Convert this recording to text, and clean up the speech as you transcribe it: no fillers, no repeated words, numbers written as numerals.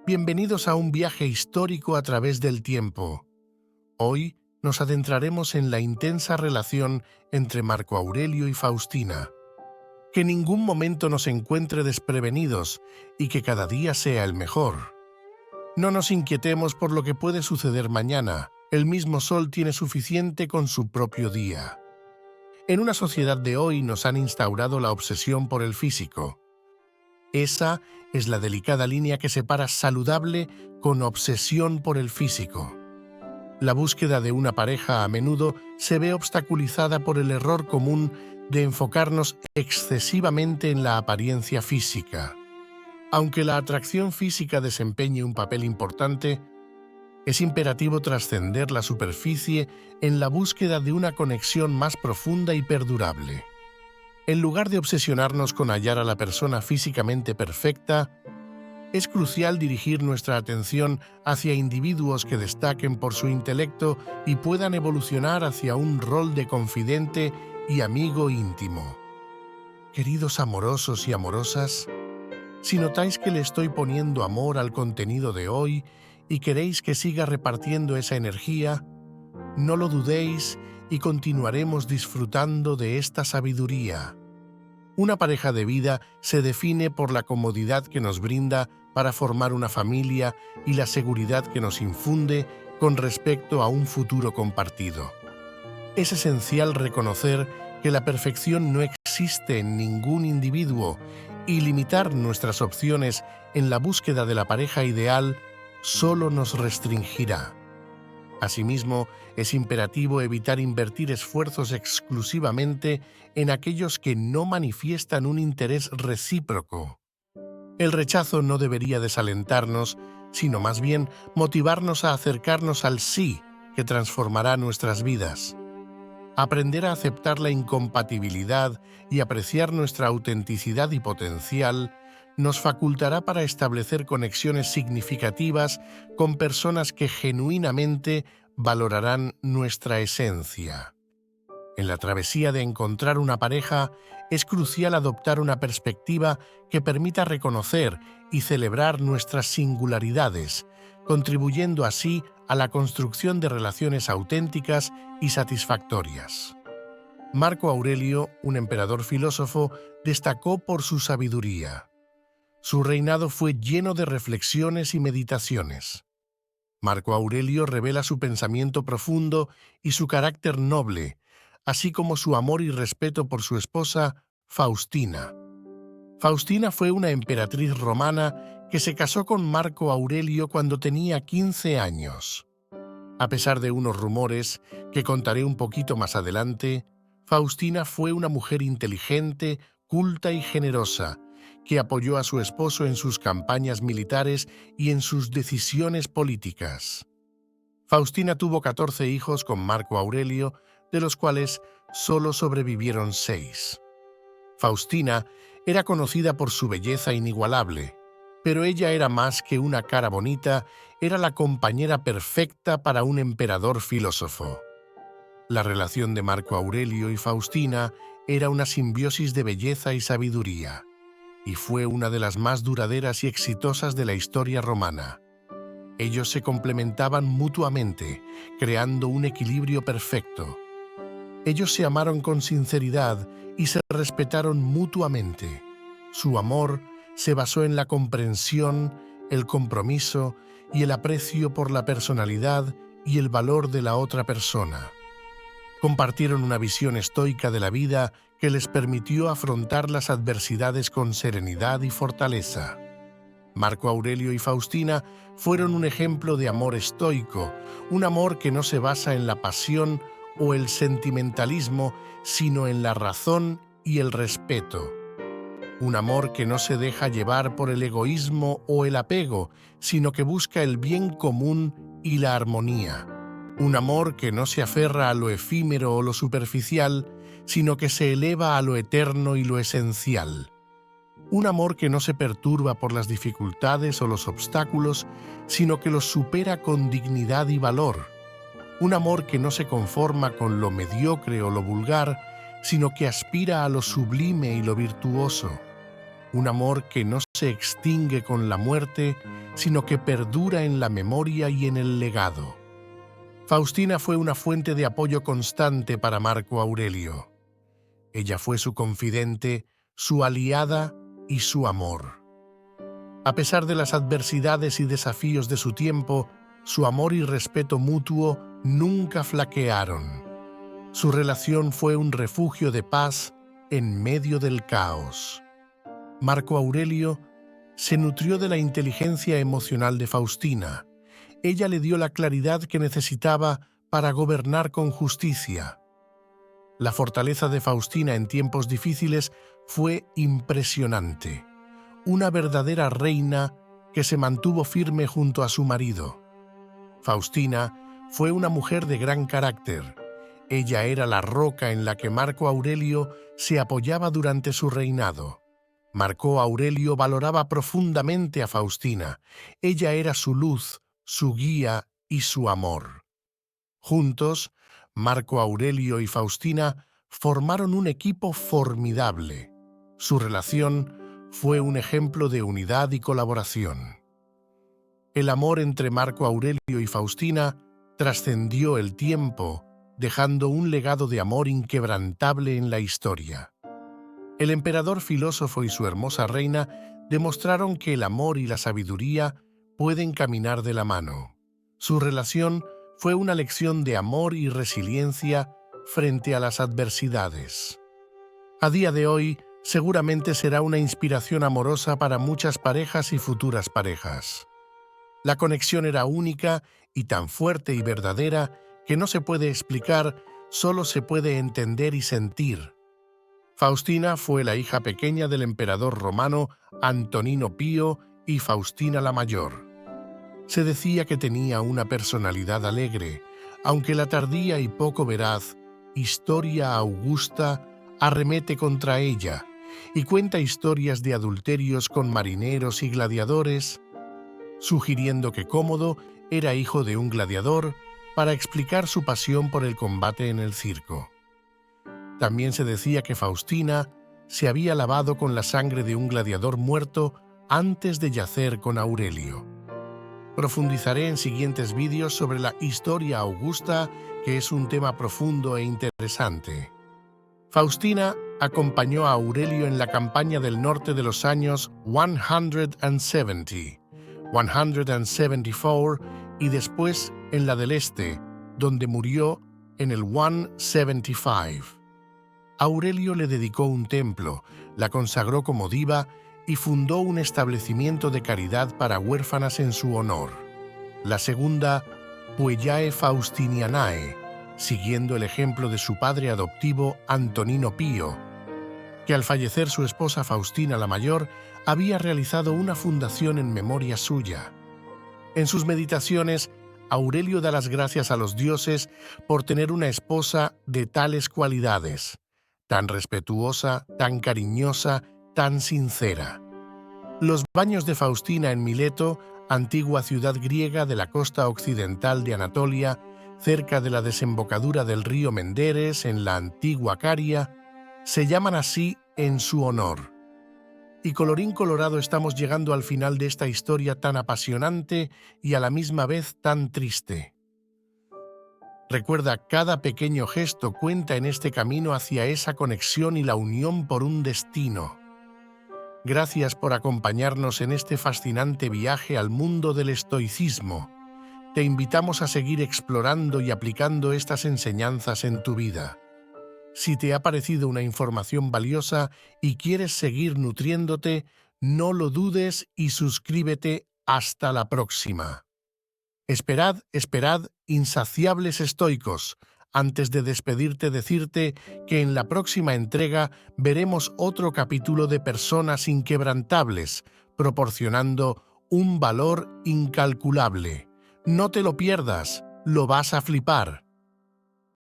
Bienvenidos a un viaje histórico a través del tiempo. Hoy nos adentraremos en la intensa relación entre Marco Aurelio y Faustina. Que ningún momento nos encuentre desprevenidos y que cada día sea el mejor. No nos inquietemos por lo que puede suceder mañana. El mismo sol tiene suficiente con su propio día. En una sociedad de hoy nos han instaurado la obsesión por el físico. Esa es la delicada línea que separa saludable con obsesión por el físico. La búsqueda de una pareja a menudo se ve obstaculizada por el error común de enfocarnos excesivamente en la apariencia física. Aunque la atracción física desempeñe un papel importante, es imperativo trascender la superficie en la búsqueda de una conexión más profunda y perdurable. En lugar de obsesionarnos con hallar a la persona físicamente perfecta, es crucial dirigir nuestra atención hacia individuos que destaquen por su intelecto y puedan evolucionar hacia un rol de confidente y amigo íntimo. Queridos amorosos y amorosas, si notáis que le estoy poniendo amor al contenido de hoy y queréis que siga repartiendo esa energía, no lo dudéis y continuaremos disfrutando de esta sabiduría. Una pareja de vida se define por la comodidad que nos brinda para formar una familia y la seguridad que nos infunde con respecto a un futuro compartido. Es esencial reconocer que la perfección no existe en ningún individuo y limitar nuestras opciones en la búsqueda de la pareja ideal solo nos restringirá. Asimismo, es imperativo evitar invertir esfuerzos exclusivamente en aquellos que no manifiestan un interés recíproco. El rechazo no debería desalentarnos, sino más bien motivarnos a acercarnos al sí que transformará nuestras vidas. Aprender a aceptar la incompatibilidad y apreciar nuestra autenticidad y potencial nos facultará para establecer conexiones significativas con personas que genuinamente valorarán nuestra esencia. En la travesía de encontrar una pareja, es crucial adoptar una perspectiva que permita reconocer y celebrar nuestras singularidades, contribuyendo así a la construcción de relaciones auténticas y satisfactorias. Marco Aurelio, un emperador filósofo, destacó por su sabiduría. Su reinado fue lleno de reflexiones y meditaciones. Marco Aurelio revela su pensamiento profundo y su carácter noble, así como su amor y respeto por su esposa, Faustina. Faustina fue una emperatriz romana que se casó con Marco Aurelio cuando tenía 15 años. A pesar de unos rumores que contaré un poquito más adelante, Faustina fue una mujer inteligente, culta y generosa, que apoyó a su esposo en sus campañas militares y en sus decisiones políticas. Faustina tuvo 14 hijos con Marco Aurelio, de los cuales solo sobrevivieron 6. Faustina era conocida por su belleza inigualable, pero ella era más que una cara bonita, era la compañera perfecta para un emperador filósofo. La relación de Marco Aurelio y Faustina era una simbiosis de belleza y sabiduría, y fue una de las más duraderas y exitosas de la historia romana. Ellos se complementaban mutuamente, creando un equilibrio perfecto. Ellos se amaron con sinceridad y se respetaron mutuamente. Su amor se basó en la comprensión, el compromiso y el aprecio por la personalidad y el valor de la otra persona. Compartieron una visión estoica de la vida que les permitió afrontar las adversidades con serenidad y fortaleza. Marco Aurelio y Faustina fueron un ejemplo de amor estoico, un amor que no se basa en la pasión o el sentimentalismo, sino en la razón y el respeto. Un amor que no se deja llevar por el egoísmo o el apego, sino que busca el bien común y la armonía. Un amor que no se aferra a lo efímero o lo superficial, sino que se eleva a lo eterno y lo esencial. Un amor que no se perturba por las dificultades o los obstáculos, sino que los supera con dignidad y valor. Un amor que no se conforma con lo mediocre o lo vulgar, sino que aspira a lo sublime y lo virtuoso. un amor que no se extingue con la muerte, sino que perdura en la memoria y en el legado. Faustina fue una fuente de apoyo constante para Marco Aurelio. Ella fue su confidente, su aliada y su amor. A pesar de las adversidades y desafíos de su tiempo, su amor y respeto mutuo nunca flaquearon. Su relación fue un refugio de paz en medio del caos. Marco Aurelio se nutrió de la inteligencia emocional de Faustina. Ella le dio la claridad que necesitaba para gobernar con justicia. La fortaleza de Faustina en tiempos difíciles fue impresionante. Una verdadera reina que se mantuvo firme junto a su marido. Faustina fue una mujer de gran carácter. Ella era la roca en la que Marco Aurelio se apoyaba durante su reinado. Marco Aurelio valoraba profundamente a Faustina. Ella era su luz, su guía y su amor. Juntos, Marco Aurelio y Faustina formaron un equipo formidable. Su relación fue un ejemplo de unidad y colaboración. El amor entre Marco Aurelio y Faustina trascendió el tiempo, dejando un legado de amor inquebrantable en la historia. El emperador filósofo y su hermosa reina demostraron que el amor y la sabiduría pueden caminar de la mano. Su relación fue una lección de amor y resiliencia frente a las adversidades. A día de hoy, seguramente será una inspiración amorosa para muchas parejas y futuras parejas. La conexión era única y tan fuerte y verdadera que no se puede explicar, solo se puede entender y sentir. Faustina fue la hija pequeña del emperador romano Antonino Pío y Faustina la Mayor. Se decía que tenía una personalidad alegre, aunque la tardía y poco veraz Historia Augusta arremete contra ella y cuenta historias de adulterios con marineros y gladiadores, sugiriendo que Cómodo era hijo de un gladiador para explicar su pasión por el combate en el circo. También se decía que Faustina se había lavado con la sangre de un gladiador muerto antes de yacer con Aurelio. Profundizaré en siguientes vídeos sobre la Historia Augusta, que es un tema profundo e interesante. Faustina acompañó a Aurelio en la campaña del norte de los años 170, 174 y después en la del este, donde murió en el 175. Aurelio le dedicó un templo, la consagró como diva y fundó un establecimiento de caridad para huérfanas en su honor, la segunda Puellae Faustinianae, siguiendo el ejemplo de su padre adoptivo Antonino Pío, que al fallecer su esposa Faustina la Mayor había realizado una fundación en memoria suya. En sus meditaciones, Aurelio da las gracias a los dioses por tener una esposa de tales cualidades, tan respetuosa, tan cariñosa, tan sincera. Los baños de Faustina en Mileto, antigua ciudad griega de la costa occidental de Anatolia, cerca de la desembocadura del río Menderes en la antigua Caria, se llaman así en su honor. Y colorín colorado, estamos llegando al final de esta historia tan apasionante y a la misma vez tan triste. Recuerda, cada pequeño gesto cuenta en este camino hacia esa conexión y la unión por un destino. Gracias por acompañarnos en este fascinante viaje al mundo del estoicismo. Te invitamos a seguir explorando y aplicando estas enseñanzas en tu vida. Si te ha parecido una información valiosa y quieres seguir nutriéndote, no lo dudes y suscríbete. Hasta la próxima. Esperad, insaciables estoicos. Antes de despedirte, decirte que en la próxima entrega veremos otro capítulo de personas inquebrantables, proporcionando un valor incalculable. No te lo pierdas, lo vas a flipar.